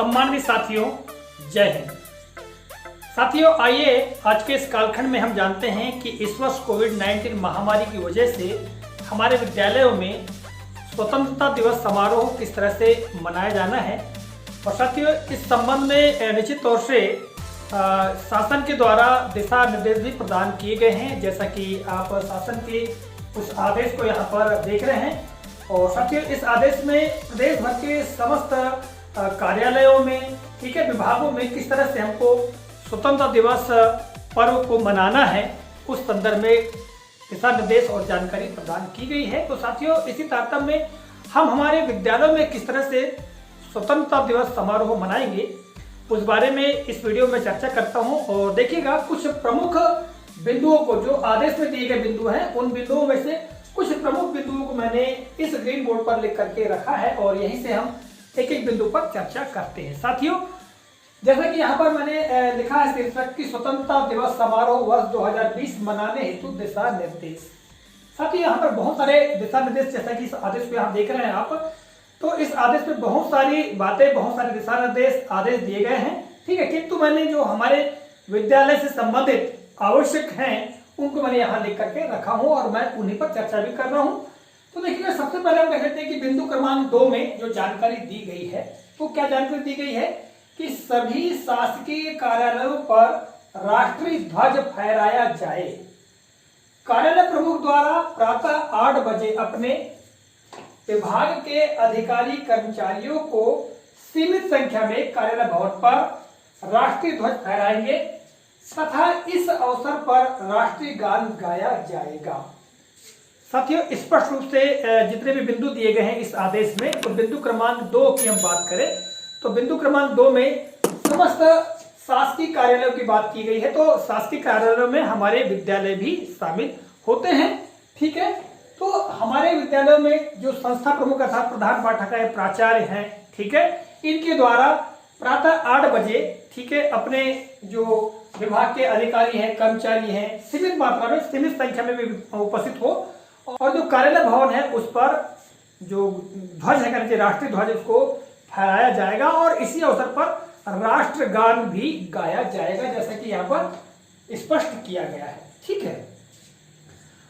सम्मानित साथियों, जय हिंद। साथियों, आइए आज के इस कालखंड में हम जानते हैं कि इस वर्ष कोविड-19 महामारी की वजह से हमारे विद्यालयों में स्वतंत्रता दिवस समारोह किस तरह से मनाया जाना है। और साथियों, इस संबंध में निश्चित तौर से शासन के द्वारा दिशा निर्देश भी प्रदान किए गए हैं, जैसा कि आप शासन के उस आदेश को यहाँ पर देख रहे हैं। और साथियों, इस आदेश में प्रदेश भर के समस्त कार्यालयों में, ठीक है, विभागों में किस तरह से हमको स्वतंत्रता दिवस पर्व को मनाना है, उस संदर्भ में दिशा निर्देश और जानकारी प्रदान की गई है। तो साथियों, इसी तारतम्य में हम हमारे विद्यालयों में किस तरह से स्वतंत्रता दिवस समारोह मनाएंगे, उस बारे में इस वीडियो में चर्चा करता हूं। और देखिएगा, कुछ प्रमुख बिंदुओं को, जो आदेश में दिए गए बिंदु हैं, उन बिंदुओं में से कुछ प्रमुख बिंदुओं को मैंने इस ग्रीन बोर्ड पर लिख करके रखा है और यहीं से हम एक एक बिंदु पर चर्चा करते हैं। साथियों, जैसा कि यहाँ पर मैंने लिखा है शीर्षक की स्वतंत्रता दिवस समारोह वर्ष 2020 मनाने हेतु दिशा निर्देश। साथियों, यहाँ पर बहुत सारे दिशा निर्देश, जैसा कि इस आदेश को यहाँ देख रहे हैं आप, तो इस आदेश में बहुत सारी बातें, बहुत सारे दिशा निर्देश आदेश दिए गए हैं, ठीक है। किंतु मैंने जो हमारे विद्यालय से संबंधित आवश्यक हैं उनको मैंने यहाँ लिख करके रखा हूँ और मैं उन्हीं पर चर्चा भी कर रहा हूँ। तो देखिए, सबसे पहले हम कहते हैं कि बिंदु क्रमांक 2 में जो जानकारी दी गई है, तो क्या जानकारी दी गई है कि सभी शासकीय कार्यालयों पर राष्ट्रीय ध्वज फहराया जाए। कार्यालय प्रमुख द्वारा प्रातः 8 बजे अपने विभाग के अधिकारी कर्मचारियों को सीमित संख्या में कार्यालय भवन पर राष्ट्रीय ध्वज फहराएंगे तथा इस अवसर पर राष्ट्रीय गान गाया जाएगा। साथियों, स्पष्ट रूप से जितने भी बिंदु दिए गए हैं इस आदेश में, तो बिंदु क्रमांक 2 की हम बात करें तो बिंदु क्रमांक 2 में समस्त शासकीय कार्यालयों की बात की गई है। तो शासकीय कार्यालयों में हमारे विद्यालय भी शामिल होते हैं, ठीक है। तो हमारे विद्यालयों में जो संस्था प्रमुख अर्थात प्रधान पाठक है, प्राचार्य हैं, ठीक है, इनके द्वारा प्रातः 8 बजे, ठीक है, अपने जो विभाग के अधिकारी हैं, कर्मचारी हैं, सीमित मात्रा में, सीमित संख्या में भी उपस्थित हो और जो कार्यालय भवन है उस पर जो ध्वज है, राष्ट्रीय ध्वज, उसको फहराया जाएगा और इसी अवसर पर राष्ट्रगान भी गाया जाएगा, जैसा कि यहाँ पर स्पष्ट किया गया है, ठीक है।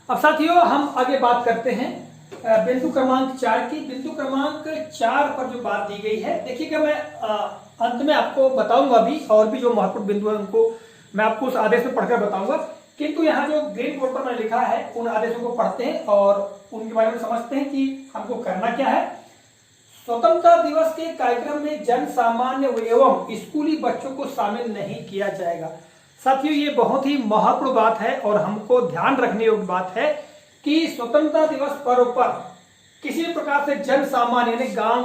अब साथियों, हम आगे बात करते हैं बिंदु क्रमांक 4 की। बिंदु क्रमांक 4 पर जो बात दी गई है, देखिएगा, मैं अंत में आपको बताऊंगा भी, और भी जो महत्वपूर्ण बिंदु है उनको मैं आपको उस आदेश में पढ़कर बताऊंगा। किंतु यहाँ जो ग्रीन बोर्ड पर मैंने लिखा है, उन आदेशों को पढ़ते हैं और उनके बारे में समझते हैं कि हमको करना क्या है। स्वतंत्रता दिवस के कार्यक्रम में जन सामान्य एवं स्कूली बच्चों को शामिल नहीं किया जाएगा। साथियों, ये बहुत ही महत्वपूर्ण बात है और हमको ध्यान रखने योग्य बात है कि स्वतंत्रता दिवस पर्व पर किसी भी प्रकार से जन सामान्य यानी ग्राम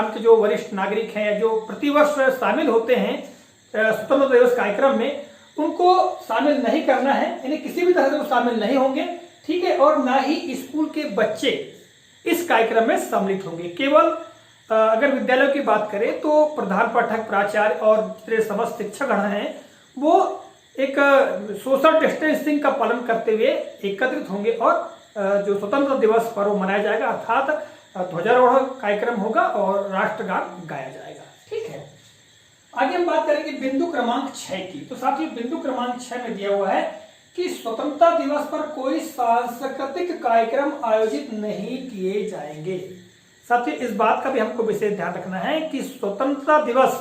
के जो वरिष्ठ नागरिक हैं, जो प्रतिवर्ष शामिल होते हैं स्वतंत्रता दिवस कार्यक्रम में, उनको शामिल नहीं करना है, यानी किसी भी तरह से वो शामिल नहीं होंगे, ठीक है। और ना ही स्कूल के बच्चे इस कार्यक्रम में सम्मिलित होंगे। केवल अगर विद्यालयों की बात करें तो प्रधान पाठक, प्राचार्य और जितने समस्त शिक्षकगण हैं, वो एक सोशल डिस्टेंसिंग का पालन करते हुए एकत्रित होंगे और जो स्वतंत्रता दिवस पर्व मनाया जाएगा, अर्थात ध्वजारोहण कार्यक्रम होगा और राष्ट्रगान गाया जाएगा, ठीक है। आगे हम बात करेंगे बिंदु क्रमांक 6 की। तो साथियों, बिंदु क्रमांक 6 में दिया हुआ है कि स्वतंत्रता दिवस पर कोई सांस्कृतिक कार्यक्रम आयोजित नहीं किए जाएंगे। साथियों, इस बात का भी हमको विशेष ध्यान रखना है कि स्वतंत्रता दिवस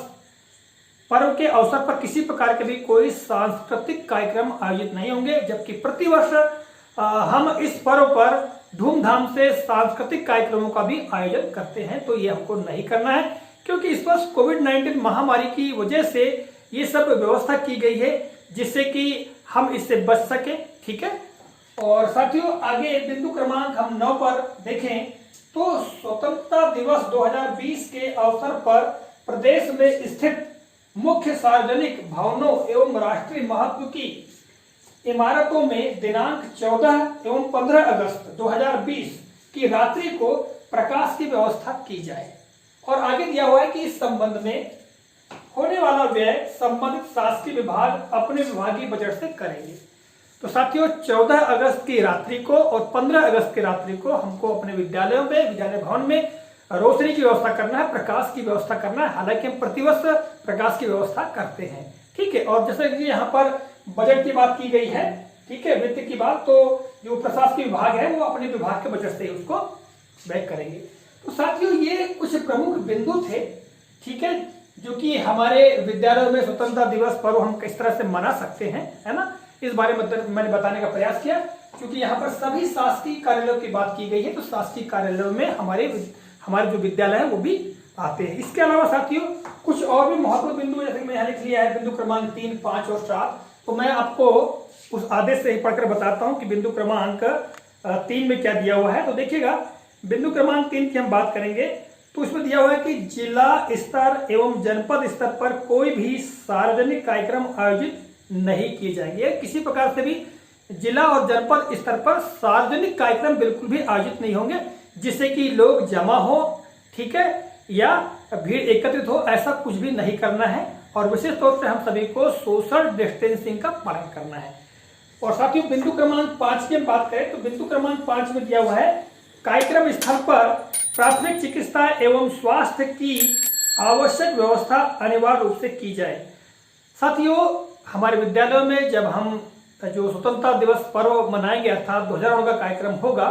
पर्व के अवसर पर किसी प्रकार के भी कोई सांस्कृतिक कार्यक्रम आयोजित नहीं होंगे, जबकि प्रतिवर्ष हम इस पर्व पर धूमधाम से सांस्कृतिक कार्यक्रमों का भी आयोजन करते हैं। तो ये हमको नहीं करना है, क्योंकि इस वर्ष कोविड-19 महामारी की वजह से ये सब व्यवस्था की गई है जिससे कि हम इससे बच सके, ठीक है। और साथियों, आगे बिंदु क्रमांक हम 9 पर देखें तो स्वतंत्रता दिवस 2020 के अवसर पर प्रदेश में स्थित मुख्य सार्वजनिक भवनों एवं राष्ट्रीय महत्व की इमारतों में दिनांक 14 एवं 15 अगस्त 2020 की रात्रि को प्रकाश की व्यवस्था की जाए। और आगे दिया हुआ है कि इस संबंध में होने वाला व्यय संबंधित शासकीय विभाग अपने विभागीय बजट से करेंगे। तो साथियों, 14 अगस्त की रात्रि को और 15 अगस्त की रात्रि को हमको अपने विद्यालयों में, विद्यालय भवन में रोशनी की व्यवस्था करना है, प्रकाश की व्यवस्था करना है। हालांकि हम प्रतिवर्ष प्रकाश की व्यवस्था करते हैं, ठीक है। और जैसे कि यहाँ पर बजट की बात की गई है, ठीक है, वित्त की बात, तो जो प्रशासकीय विभाग है वो अपने विभाग के बजट से उसको व्यय करेंगे। तो साथियों ये कुछ प्रमुख बिंदु थे, ठीक है, जो कि हमारे विद्यालयों में स्वतंत्रता दिवस पर्व हम किस तरह से मना सकते हैं, है ना, इस बारे में मैंने बताने का प्रयास किया। क्योंकि यहाँ पर सभी शासकीय कार्यालयों की बात की गई है, तो शासकीय कार्यालयों में हमारे जो विद्यालय है वो भी आते हैं। इसके अलावा साथियों कुछ और भी महत्वपूर्ण बिंदु, जैसे मैं यहाँ लिख लिया है बिंदु क्रमांक 3, 5 और 7, तो मैं आपको उस आदेश से ही पढ़कर बताता हूँ कि बिंदु क्रमांक 3 में क्या दिया हुआ है। तो देखिएगा, बिंदु क्रमांक 3 की हम बात करेंगे तो इसमें दिया हुआ है कि जिला स्तर एवं जनपद स्तर पर कोई भी सार्वजनिक कार्यक्रम आयोजित नहीं किए जाएंगे। किसी प्रकार से भी जिला और जनपद स्तर पर सार्वजनिक कार्यक्रम बिल्कुल भी आयोजित नहीं होंगे जिससे कि लोग जमा हो, ठीक है, या भीड़ एकत्रित हो, ऐसा कुछ भी नहीं करना है। और विशेष तौर से हम सभी को सोशल डिस्टेंसिंग का पालन करना है। और साथियों बिंदु क्रमांक 5 की हम बात करें तो बिंदु क्रमांक 5 में दिया हुआ है कार्यक्रम स्थल पर प्राथमिक चिकित्सा एवं स्वास्थ्य की आवश्यक व्यवस्था अनिवार्य रूप से की जाए। साथियों हमारे विद्यालयों में जब हम जो स्वतंत्रता दिवस पर्व मनाएंगे अर्थात ध्वजारोहण का कार्यक्रम होगा,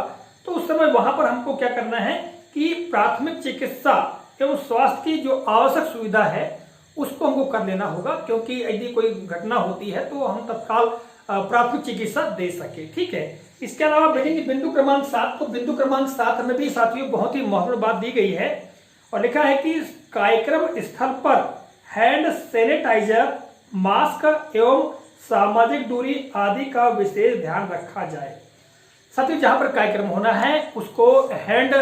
तो उस समय वहां पर हमको क्या करना है कि प्राथमिक चिकित्सा एवं स्वास्थ्य की जो आवश्यक सुविधा है उसको हमको कर लेना होगा, क्योंकि यदि कोई घटना होती है तो हम तत्काल प्राथमिक चिकित्सा दे सके, ठीक है। इसके अलावा देखेंगे बिंदु क्रमांक 7, तो बिंदु क्रमांक 7 में भी साथियों बहुत ही महत्वपूर्ण बात दी गई है और लिखा है कि कार्यक्रम स्थल पर हैंड सैनिटाइजर, मास्क एवं सामाजिक दूरी आदि का विशेष ध्यान रखा जाए। साथियों जहां पर कार्यक्रम होना है उसको हैंड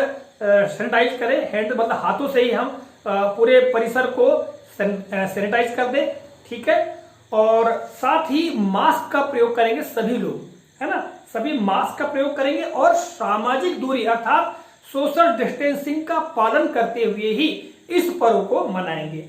सैनिटाइज करें, हैंड मतलब हाथों से ही हम पूरे परिसर को सैनिटाइज कर दें, ठीक है। और साथ ही मास्क का प्रयोग करेंगे सभी लोग, है ना, सभी मास्क का प्रयोग करेंगे और सामाजिक दूरी अर्थात सोशल डिस्टेंसिंग का पालन करते हुए ही इस पर्व को मनाएंगे।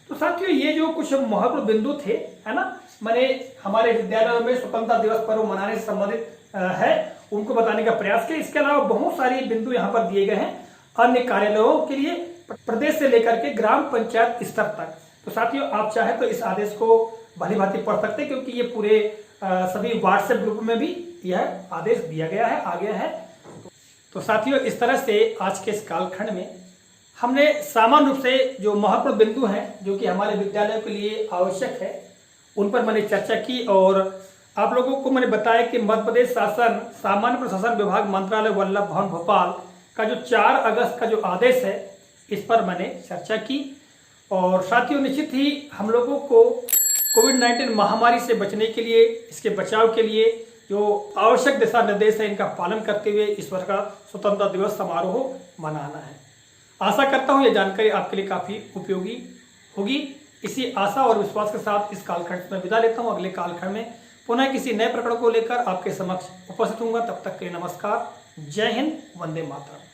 तो साथियों ये जो कुछ महत्वपूर्ण बिंदु थे, है ना, मैंने हमारे विद्यालयों में स्वतंत्रता दिवस पर्व मनाने से संबंधित है उनको बताने का प्रयास किया। इसके अलावा बहुत सारे बिंदु यहाँ पर दिए गए हैं अन्य कार्यालयों के लिए, प्रदेश से लेकर के ग्राम पंचायत स्तर तक। तो साथियों आप चाहे तो इस आदेश को भली भांति पढ़ सकते हैं, क्योंकि ये पूरे सभी व्हाट्सएप ग्रुप में भी यह आदेश दिया गया है, आ गया है। तो साथियों इस तरह से आज के इस कालखंड में हमने सामान्य रूप से जो महत्वपूर्ण बिंदु हैं जो कि हमारे विद्यालयों के लिए आवश्यक है उन पर मैंने चर्चा की और आप लोगों को मैंने बताया कि मध्य प्रदेश शासन सामान्य प्रशासन विभाग मंत्रालय वल्लभ भवन भोपाल का जो 4 अगस्त का जो आदेश है इस पर मैंने चर्चा की। और साथियों निश्चित ही हम लोगों को कोविड-19 महामारी से बचने के लिए, इसके बचाव के लिए जो आवश्यक दिशा निर्देश है इनका पालन करते हुए इस वर्ष का स्वतंत्रता दिवस समारोह मनाना है। आशा करता हूँ ये जानकारी आपके लिए काफ़ी उपयोगी होगी। इसी आशा और विश्वास के साथ इस कालखंड में विदा लेता हूँ। अगले कालखंड में पुनः किसी नए प्रकरण को लेकर आपके समक्ष उपस्थित होऊंगा। तब तक के लिए नमस्कार, जय हिंद, वंदे मातरम।